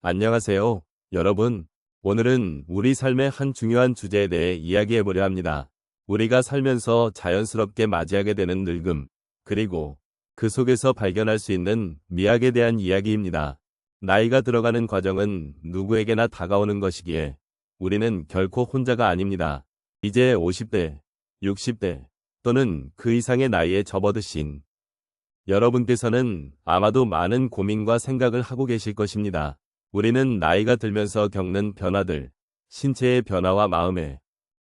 안녕하세요, 여러분. 오늘은 우리 삶의 한 중요한 주제에 대해 이야기해보려 합니다. 우리가 살면서 자연스럽게 맞이하게 되는 늙음, 그리고 그 속에서 발견할 수 있는 미학에 대한 이야기입니다. 나이가 들어가는 과정은 누구에게나 다가오는 것이기에 우리는 결코 혼자가 아닙니다. 이제 50대, 60대 또는 그 이상의 나이에 접어드신 여러분께서는 아마도 많은 고민과 생각을 하고 계실 것입니다. 우리는 나이가 들면서 겪는 변화들, 신체의 변화와 마음의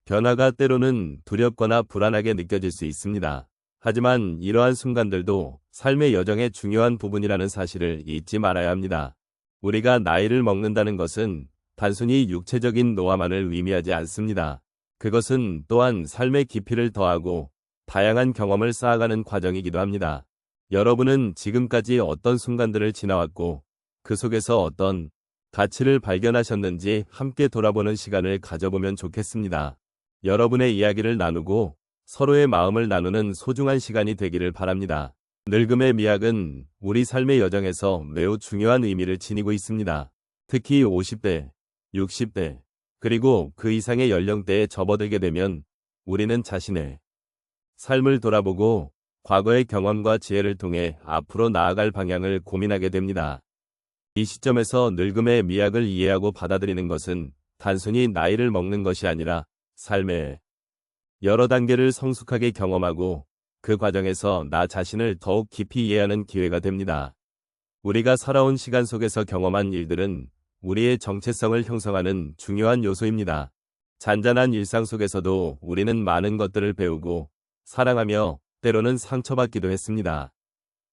변화가 때로는 두렵거나 불안하게 느껴질 수 있습니다. 하지만 이러한 순간들도 삶의 여정의 중요한 부분이라는 사실을 잊지 말아야 합니다. 우리가 나이를 먹는다는 것은 단순히 육체적인 노화만을 의미하지 않습니다. 그것은 또한 삶의 깊이를 더하고 다양한 경험을 쌓아가는 과정이기도 합니다. 여러분은 지금까지 어떤 순간들을 지나왔고 그 속에서 어떤 가치를 발견하셨는지 함께 돌아보는 시간을 가져보면 좋겠습니다. 여러분의 이야기를 나누고 서로의 마음을 나누는 소중한 시간이 되기를 바랍니다. 늙음의 미학은 우리 삶의 여정에서 매우 중요한 의미를 지니고 있습니다. 특히 50대, 60대, 그리고 그 이상의 연령대에 접어들게 되면 우리는 자신의 삶을 돌아보고 과거의 경험과 지혜를 통해 앞으로 나아갈 방향을 고민하게 됩니다. 이 시점에서 늙음의 미학을 이해하고 받아들이는 것은 단순히 나이를 먹는 것이 아니라 삶의 여러 단계를 성숙하게 경험하고 그 과정에서 나 자신을 더욱 깊이 이해하는 기회가 됩니다. 우리가 살아온 시간 속에서 경험한 일들은 우리의 정체성을 형성하는 중요한 요소입니다. 잔잔한 일상 속에서도 우리는 많은 것들을 배우고 사랑하며 때로는 상처받기도 했습니다.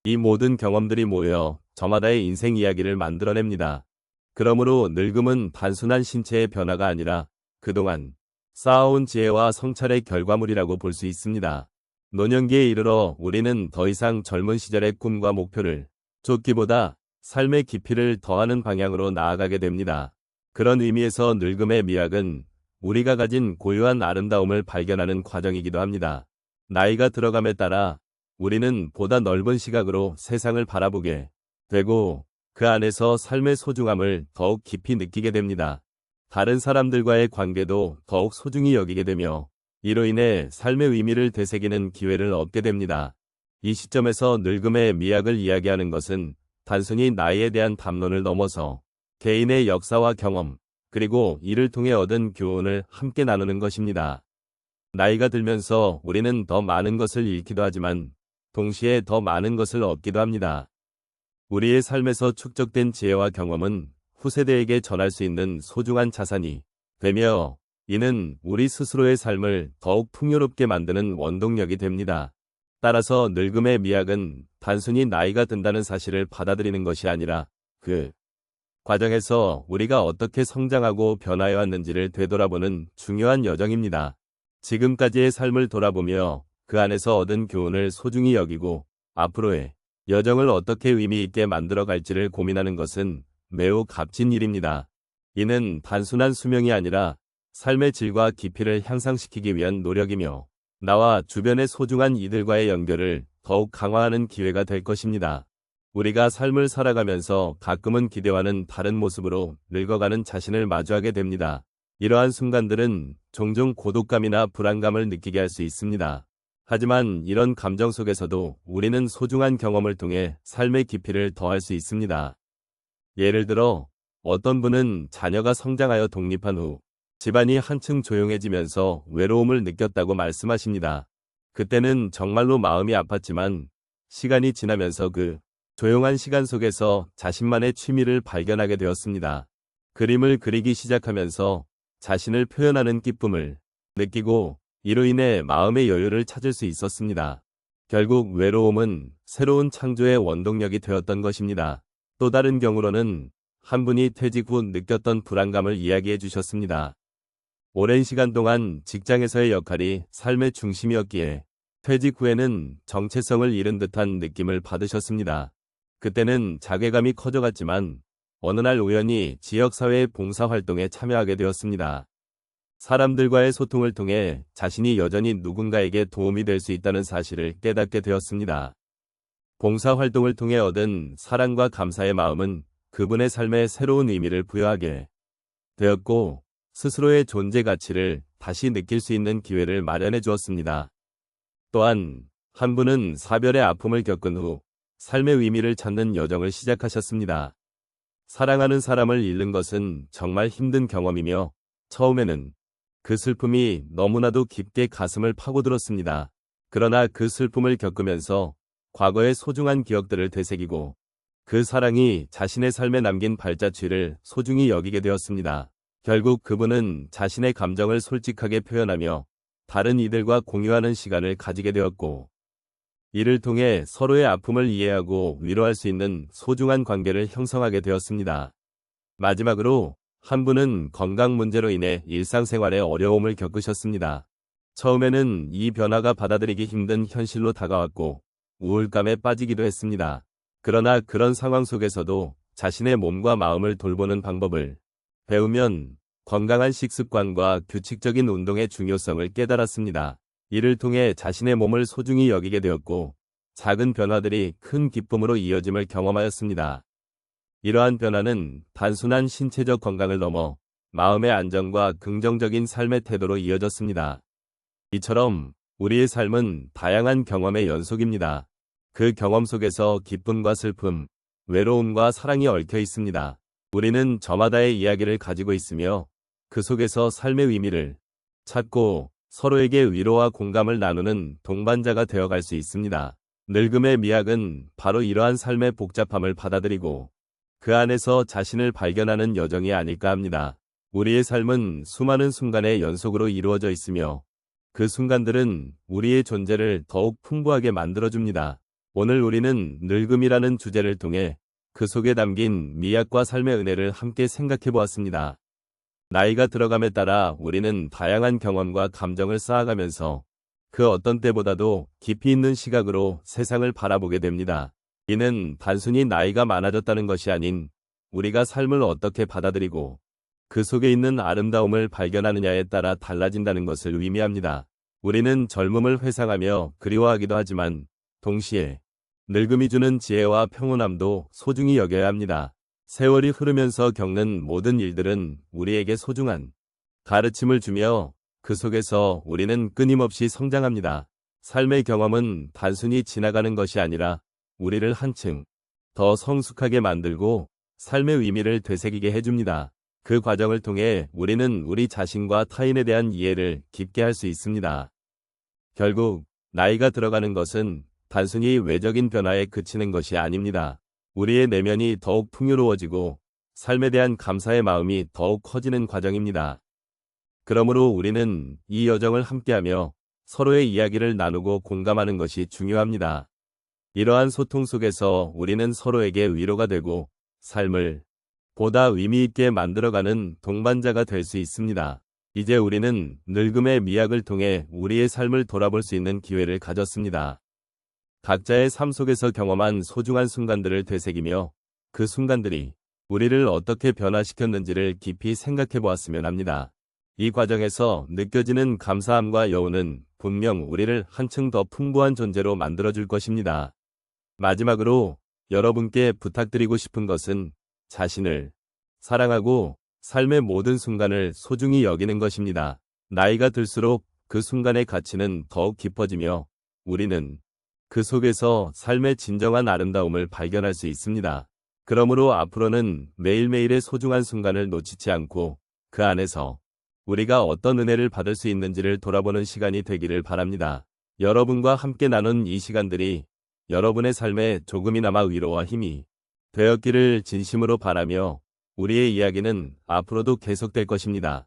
이 모든 경험들이 모여 저마다의 인생 이야기를 만들어냅니다. 그러므로 늙음은 단순한 신체의 변화가 아니라 그동안 쌓아온 지혜와 성찰의 결과물이라고 볼 수 있습니다. 노년기에 이르러 우리는 더 이상 젊은 시절의 꿈과 목표를 쫓기보다 삶의 깊이를 더하는 방향으로 나아가게 됩니다. 그런 의미에서 늙음의 미학은 우리가 가진 고유한 아름다움을 발견하는 과정이기도 합니다. 나이가 들어감에 따라 우리는 보다 넓은 시각으로 세상을 바라보게 되고 그 안에서 삶의 소중함을 더욱 깊이 느끼게 됩니다. 다른 사람들과의 관계도 더욱 소중히 여기게 되며 이로 인해 삶의 의미를 되새기는 기회를 얻게 됩니다. 이 시점에서 늙음의 미학을 이야기하는 것은 단순히 나이에 대한 담론을 넘어서 개인의 역사와 경험, 그리고 이를 통해 얻은 교훈을 함께 나누는 것입니다. 나이가 들면서 우리는 더 많은 것을 잃기도 하지만 동시에 더 많은 것을 얻기도 합니다. 우리의 삶에서 축적된 지혜와 경험은 후세대에게 전할 수 있는 소중한 자산이 되며 이는 우리 스스로의 삶을 더욱 풍요롭게 만드는 원동력이 됩니다. 따라서 늙음의 미학은 단순히 나이가 든다는 사실을 받아들이는 것이 아니라 그 과정에서 우리가 어떻게 성장하고 변화해 왔는지를 되돌아보는 중요한 여정입니다. 지금까지의 삶을 돌아보며 그 안에서 얻은 교훈을 소중히 여기고 앞으로의 여정을 어떻게 의미 있게 만들어 갈지를 고민하는 것은 매우 값진 일입니다. 이는 단순한 수명이 아니라 삶의 질과 깊이를 향상시키기 위한 노력이며 나와 주변의 소중한 이들과의 연결을 더욱 강화하는 기회가 될 것입니다. 우리가 삶을 살아가면서 가끔은 기대와는 다른 모습으로 늙어가는 자신을 마주하게 됩니다. 이러한 순간들은 종종 고독감이나 불안감을 느끼게 할 수 있습니다. 하지만 이런 감정 속에서도 우리는 소중한 경험을 통해 삶의 깊이를 더할 수 있습니다. 예를 들어 어떤 분은 자녀가 성장하여 독립한 후 집안이 한층 조용해지면서 외로움을 느꼈다고 말씀하십니다. 그때는 정말로 마음이 아팠지만 시간이 지나면서 그 조용한 시간 속에서 자신만의 취미를 발견하게 되었습니다. 그림을 그리기 시작하면서 자신을 표현하는 기쁨을 느끼고 이로 인해 마음의 여유를 찾을 수 있었습니다. 결국 외로움은 새로운 창조의 원동력이 되었던 것입니다. 또 다른 경우로는 한 분이 퇴직 후 느꼈던 불안감을 이야기해 주셨습니다. 오랜 시간 동안 직장에서의 역할이 삶의 중심이었기에 퇴직 후에는 정체성을 잃은 듯한 느낌을 받으셨습니다. 그때는 자괴감이 커져갔지만 어느 날 우연히 지역사회의 봉사활동에 참여하게 되었습니다. 사람들과의 소통을 통해 자신이 여전히 누군가에게 도움이 될 수 있다는 사실을 깨닫게 되었습니다. 봉사활동을 통해 얻은 사랑과 감사의 마음은 그분의 삶에 새로운 의미를 부여하게 되었고, 스스로의 존재 가치를 다시 느낄 수 있는 기회를 마련해 주었습니다. 또한 한 분은 사별의 아픔을 겪은 후 삶의 의미를 찾는 여정을 시작하셨습니다. 사랑하는 사람을 잃는 것은 정말 힘든 경험이며 처음에는 그 슬픔이 너무나도 깊게 가슴을 파고들었습니다. 그러나 그 슬픔을 겪으면서 과거의 소중한 기억들을 되새기고 그 사랑이 자신의 삶에 남긴 발자취를 소중히 여기게 되었습니다. 결국 그분은 자신의 감정을 솔직하게 표현하며 다른 이들과 공유하는 시간을 가지게 되었고, 이를 통해 서로의 아픔을 이해하고 위로할 수 있는 소중한 관계를 형성하게 되었습니다. 마지막으로 한 분은 건강 문제로 인해 일상생활에 어려움을 겪으셨습니다. 처음에는 이 변화가 받아들이기 힘든 현실로 다가왔고 우울감에 빠지기도 했습니다. 그러나 그런 상황 속에서도 자신의 몸과 마음을 돌보는 방법을 배우면 건강한 식습관과 규칙적인 운동의 중요성을 깨달았습니다. 이를 통해 자신의 몸을 소중히 여기게 되었고 작은 변화들이 큰 기쁨으로 이어짐을 경험하였습니다. 이러한 변화는 단순한 신체적 건강을 넘어 마음의 안정과 긍정적인 삶의 태도로 이어졌습니다. 이처럼 우리의 삶은 다양한 경험의 연속입니다. 그 경험 속에서 기쁨과 슬픔, 외로움과 사랑이 얽혀 있습니다. 우리는 저마다의 이야기를 가지고 있으며 그 속에서 삶의 의미를 찾고 서로에게 위로와 공감을 나누는 동반자가 되어갈 수 있습니다. 늙음의 미학은 바로 이러한 삶의 복잡함을 받아들이고 그 안에서 자신을 발견하는 여정이 아닐까 합니다. 우리의 삶은 수많은 순간의 연속으로 이루어져 있으며 그 순간들은 우리의 존재를 더욱 풍부하게 만들어줍니다. 오늘 우리는 늙음이라는 주제를 통해 그 속에 담긴 미학과 삶의 은혜를 함께 생각해 보았습니다. 나이가 들어감에 따라 우리는 다양한 경험과 감정을 쌓아가면서 그 어떤 때보다도 깊이 있는 시각으로 세상을 바라보게 됩니다. 이는 단순히 나이가 많아졌다는 것이 아닌 우리가 삶을 어떻게 받아들이고 그 속에 있는 아름다움을 발견하느냐에 따라 달라진다는 것을 의미합니다. 우리는 젊음을 회상하며 그리워하기도 하지만 동시에 늙음이 주는 지혜와 평온함도 소중히 여겨야 합니다. 세월이 흐르면서 겪는 모든 일들은 우리에게 소중한 가르침을 주며 그 속에서 우리는 끊임없이 성장합니다. 삶의 경험은 단순히 지나가는 것이 아니라 우리를 한층 더 성숙하게 만들고 삶의 의미를 되새기게 해줍니다. 그 과정을 통해 우리는 우리 자신과 타인에 대한 이해를 깊게 할 수 있습니다. 결국 나이가 들어가는 것은 단순히 외적인 변화에 그치는 것이 아닙니다. 우리의 내면이 더욱 풍요로워지고 삶에 대한 감사의 마음이 더욱 커지는 과정입니다. 그러므로 우리는 이 여정을 함께하며 서로의 이야기를 나누고 공감하는 것이 중요합니다. 이러한 소통 속에서 우리는 서로에게 위로가 되고 삶을 보다 의미 있게 만들어가는 동반자가 될 수 있습니다. 이제 우리는 늙음의 미학을 통해 우리의 삶을 돌아볼 수 있는 기회를 가졌습니다. 각자의 삶 속에서 경험한 소중한 순간들을 되새기며 그 순간들이 우리를 어떻게 변화시켰는지를 깊이 생각해 보았으면 합니다. 이 과정에서 느껴지는 감사함과 여운은 분명 우리를 한층 더 풍부한 존재로 만들어줄 것입니다. 마지막으로 여러분께 부탁드리고 싶은 것은 자신을 사랑하고 삶의 모든 순간을 소중히 여기는 것입니다. 나이가 들수록 그 순간의 가치는 더욱 깊어지며 우리는 그 속에서 삶의 진정한 아름다움을 발견할 수 있습니다. 그러므로 앞으로는 매일매일의 소중한 순간을 놓치지 않고 그 안에서 우리가 어떤 은혜를 받을 수 있는지를 돌아보는 시간이 되기를 바랍니다. 여러분과 함께 나눈 이 시간들이 여러분의 삶에 조금이나마 위로와 힘이 되었기를 진심으로 바라며 우리의 이야기는 앞으로도 계속될 것입니다.